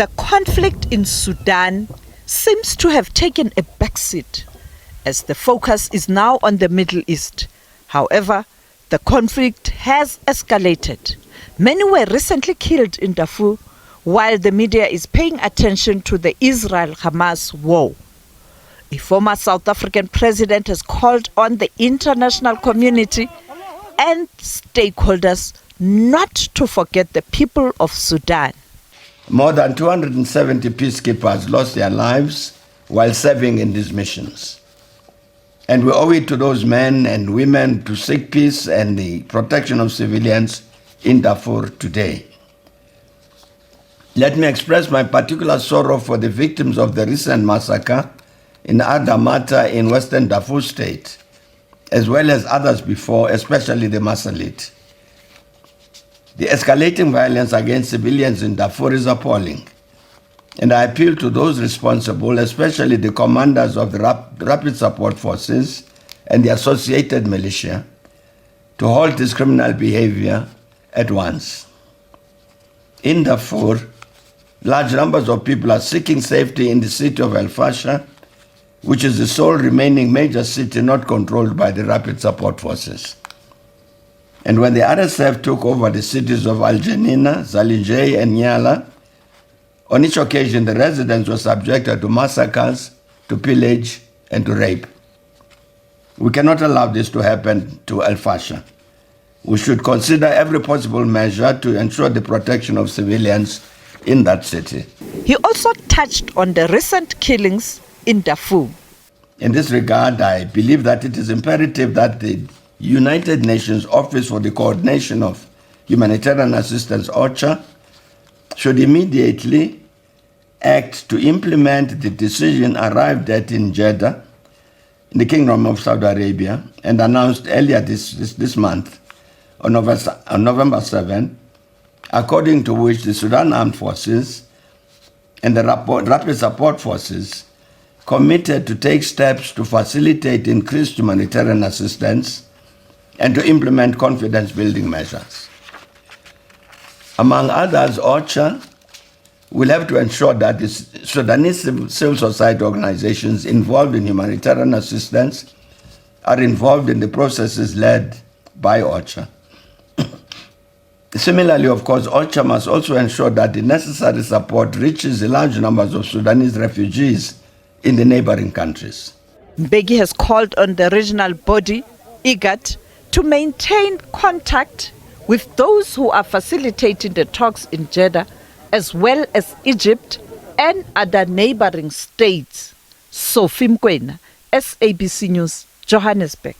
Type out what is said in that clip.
The conflict in Sudan seems to have taken a backseat as the focus is now on the Middle East. However, the conflict has escalated. Many were recently killed in Darfur, while the media is paying attention to the Israel-Hamas war. A former South African president has called on the international community and stakeholders not to forget the people of Sudan. More than 270 peacekeepers lost their lives while serving in these missions. And we owe it to those men and women to seek peace and the protection of civilians in Darfur today. Let me express my particular sorrow for the victims of the recent massacre in Adamata in Western Darfur State, as well as others before, especially the Masalit. The escalating violence against civilians in Darfur is appalling, and I appeal to those responsible, especially the commanders of the Rapid Support Forces and the associated militia, to halt this criminal behavior at once. In Darfur, large numbers of people are seeking safety in the city of El Fasher, which is the sole remaining major city not controlled by the Rapid Support Forces. And when the RSF took over the cities of Al Janina, Zalijeh, and Nyala, on each occasion the residents were subjected to massacres, to pillage, and to rape. We cannot allow this to happen to El Fasher. We should consider every possible measure to ensure the protection of civilians in that city. He also touched on the recent killings in Darfur. In this regard, I believe that it is imperative that the United Nations Office for the Coordination of Humanitarian Assistance, OCHA, should immediately act to implement the decision arrived at in Jeddah, in the Kingdom of Saudi Arabia, and announced earlier this month, on November 7, according to which the Sudan Armed Forces and the Rapid Support Forces committed to take steps to facilitate increased humanitarian assistance and to implement confidence-building measures. Among others, OCHA will have to ensure that the Sudanese civil society organizations involved in humanitarian assistance are involved in the processes led by OCHA. Similarly, of course, OCHA must also ensure that the necessary support reaches the large numbers of Sudanese refugees in the neighboring countries. Mbeki has called on the regional body, IGAD, to maintain contact with those who are facilitating the talks in Jeddah, as well as Egypt and other neighboring states. Sophie Mkwena, SABC News, Johannesburg.